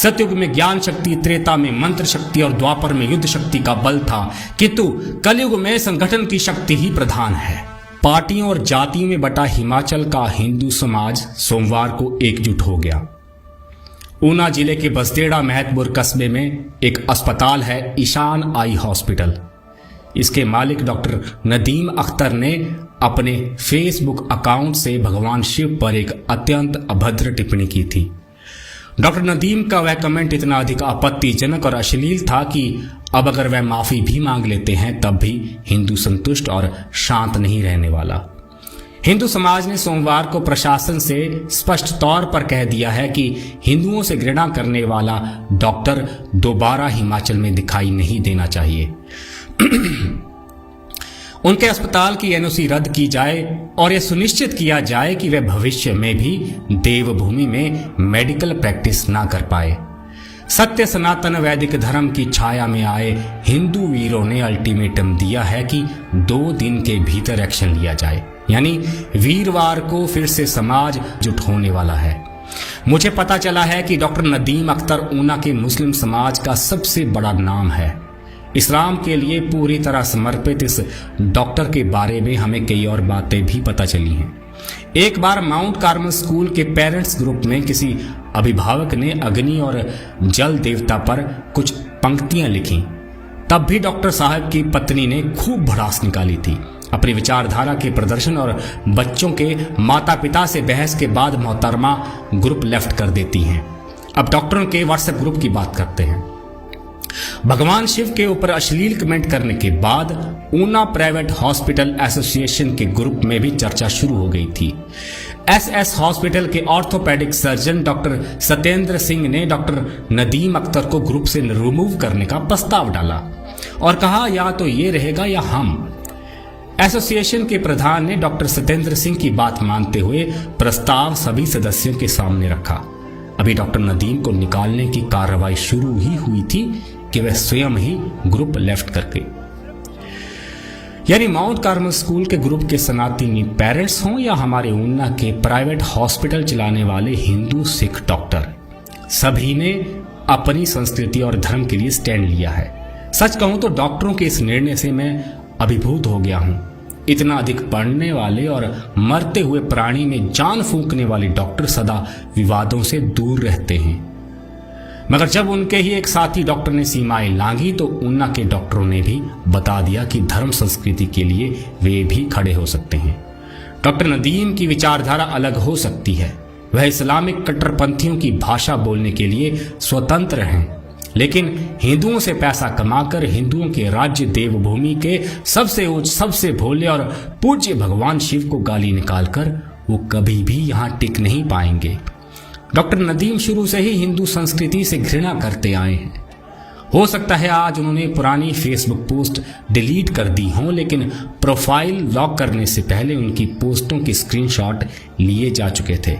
सतयुग में ज्ञान शक्ति, त्रेता में मंत्र शक्ति और द्वापर में युद्ध शक्ति का बल था, किंतु कलयुग में संगठन की शक्ति ही प्रधान है। पार्टियों और जातियों में बटा हिमाचल का हिंदू समाज सोमवार को एकजुट हो गया। ऊना जिले के बसदेड़ा महतपुर कस्बे में एक अस्पताल है, ईशान आई हॉस्पिटल। इसके मालिक डॉक्टर नदीम अख्तर ने अपने फेसबुक अकाउंट से भगवान शिव पर एक अत्यंत अभद्र टिप्पणी की थी। डॉक्टर नदीम का वह कमेंट इतना अधिक आपत्तिजनक और अश्लील था कि अब अगर वह माफी भी मांग लेते हैं तब भी हिंदू संतुष्ट और शांत नहीं रहने वाला। हिंदू समाज ने सोमवार को प्रशासन से स्पष्ट तौर पर कह दिया है कि हिंदुओं से घृणा करने वाला डॉक्टर दोबारा हिमाचल में दिखाई नहीं देना चाहिए। उनके अस्पताल की एनओसी रद्द की जाए और यह सुनिश्चित किया जाए कि वे भविष्य में भी देवभूमि में मेडिकल प्रैक्टिस ना कर पाए। सत्य सनातन वैदिक धर्म की छाया में आए हिंदू वीरों ने अल्टीमेटम दिया है कि 2 दिन के भीतर एक्शन लिया जाए, यानी वीरवार को फिर से समाज जुट होने वाला है। मुझे पता चला है कि डॉक्टर नदीम अख्तर ऊना के मुस्लिम समाज का सबसे बड़ा नाम है। इस्लाम के लिए पूरी तरह समर्पित इस डॉक्टर के बारे में हमें कई और बातें भी पता चली हैं। एक बार माउंट कार्मल स्कूल के पेरेंट्स ग्रुप में किसी अभिभावक ने अग्नि और जल देवता पर कुछ पंक्तियां लिखी। तब भी डॉक्टर साहब की पत्नी ने खूब भड़ास निकाली थी। अपनी विचारधारा के प्रदर्शन और बच्चों के माता पिता से बहस के बाद मोहतरमा ग्रुप लेफ्ट कर देती हैं। अब डॉक्टरों के व्हाट्सएप ग्रुप की बात करते हैं। भगवान शिव के ऊपर अश्लील कमेंट करने के बाद ऊना प्राइवेट हॉस्पिटल एसोसिएशन के ग्रुप में भी चर्चा शुरू हो गई थी। एसएस हॉस्पिटल के orthopaedic surgeon doctor Satyendra Singh ने डॉक्टर नदीम अख्तर को ग्रुप से रिमूव करने का प्रस्ताव डाला और कहा या तो ये रहेगा या हम। एसोसिएशन के प्रधान ने डॉक्टर सत्येंद्र सिंह की बात मानते हुए प्रस्ताव सभी सदस्यों के सामने रखा। अभी डॉक्टर नदीम को निकालने की कार्रवाई शुरू ही हुई थी कि वह स्वयं ही ग्रुप लेफ्ट कर गए। यानी माउंट कार्मल स्कूल के ग्रुप के सनातनी पेरेंट्स हों या हमारे ऊना के प्राइवेट हॉस्पिटल चलाने वाले हिंदू सिख डॉक्टर, सभी ने अपनी संस्कृति और धर्म के लिए स्टैंड लिया है। सच कहूं तो डॉक्टरों के इस निर्णय से मैं अभिभूत हो गया हूं। इतना अधिक पढ़ने वाले और मरते हुए प्राणी में जान फूंकने वाले डॉक्टर सदा विवादों से दूर रहते हैं, मगर जब उनके ही एक साथी डॉक्टर ने सीमाएं लांघी तो ऊना के डॉक्टरों ने भी बता दिया कि धर्म संस्कृति के लिए वे भी खड़े हो सकते हैं। डॉक्टर नदीम की विचारधारा अलग हो सकती है, वह इस्लामिक कट्टरपंथियों की भाषा बोलने के लिए स्वतंत्र हैं, लेकिन हिंदुओं से पैसा कमाकर हिंदुओं के राज्य देवभूमि के सबसे उच्च, सबसे भोले और पूज्य भगवान शिव को गाली निकालकर वो कभी भी यहां टिक नहीं पाएंगे। डॉक्टर नदीम शुरू से ही हिंदू संस्कृति से घृणा करते आए हैं। हो सकता है आज उन्होंने पुरानी फेसबुक पोस्ट डिलीट कर दी हों, लेकिन प्रोफाइल लॉक करने से पहले उनकी पोस्टों के स्क्रीनशॉट लिए जा चुके थे।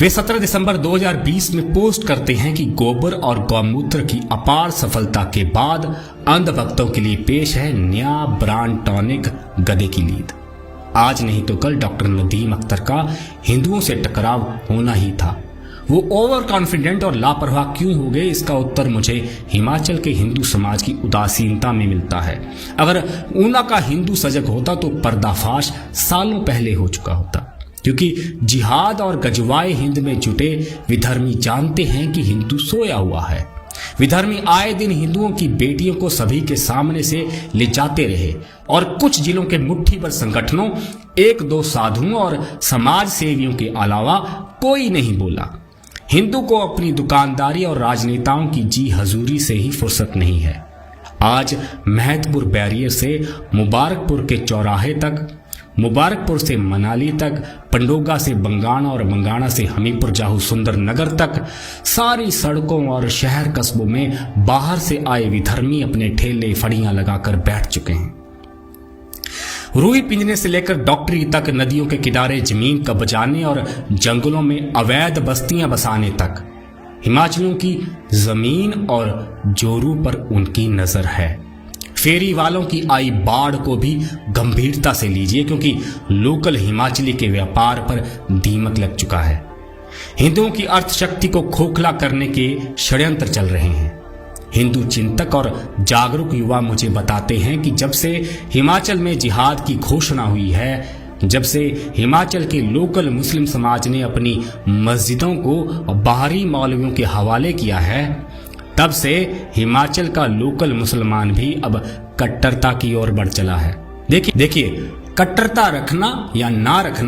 वे 17 दिसंबर 2020 में पोस्ट करते हैं कि गोबर और गौमूत्र की अपार सफलता के बाद अंधभक्तों के लिए पेश है नया ब्रांड टॉनिक गधे की नींद। आज नहीं तो कल डॉक्टर नदीम अख्तर का हिंदुओं से टकराव होना ही था। वो ओवर कॉन्फिडेंट और लापरवाह क्यों हो गए, इसका उत्तर मुझे हिमाचल के हिंदू समाज की उदासीनता में मिलता है। अगर ऊना का हिंदू सजग होता तो पर्दाफाश सालों पहले हो चुका होता, क्योंकि जिहाद और गजवाए हिंद में जुटे विधर्मी जानते हैं कि हिंदू सोया हुआ है। विधर्मी आए दिन हिंदुओं की बेटियों को सभी के सामने से ले जाते रहे और कुछ जिलों के मुट्ठी भर संगठनों, 1-2 साधुओं और समाज सेवियों के अलावा कोई नहीं बोला। हिंदू को अपनी दुकानदारी और राजनेताओं की जी हजूरी से ही फुर्सत नहीं है। आज महतपुर बैरियर से मुबारकपुर के चौराहे तक, मुबारकपुर से मनाली तक, पंडोगा से बंगाणा और बंगाणा से हमीरपुर जाहू सुंदर नगर तक सारी सड़कों और शहर कस्बों में बाहर से आए विधर्मी अपने ठेले फड़ियां लगाकर बैठ चुके हैं। रूई पिंजने से लेकर डॉक्टरी तक, नदियों के किनारे जमीन कब्जाने और जंगलों में अवैध बस्तियां बसाने तक हिमाचलियों की जमीन और जोरू पर उनकी नजर है। फेरी वालों की आई बाढ़ को भी गंभीरता से लीजिए, क्योंकि लोकल हिमाचली के व्यापार पर दीमक लग चुका है। हिंदुओं की अर्थ शक्ति को खोखला करने के षड्यंत्र चल रहे हैं। हिंदू चिंतक और जागरूक युवा मुझे बताते हैं कि जब से हिमाचल में जिहाद की घोषणा हुई है, जब से हिमाचल के लोकल मुस्लिम समाज ने अपनी मस्जिदों को बाहरी मौलवियों के हवाले किया है, तब से हिमाचल का लोकल मुसलमान भी अब कट्टरता की ओर बढ़ चला है। देखिए, कट्टरता रखना या ना रखना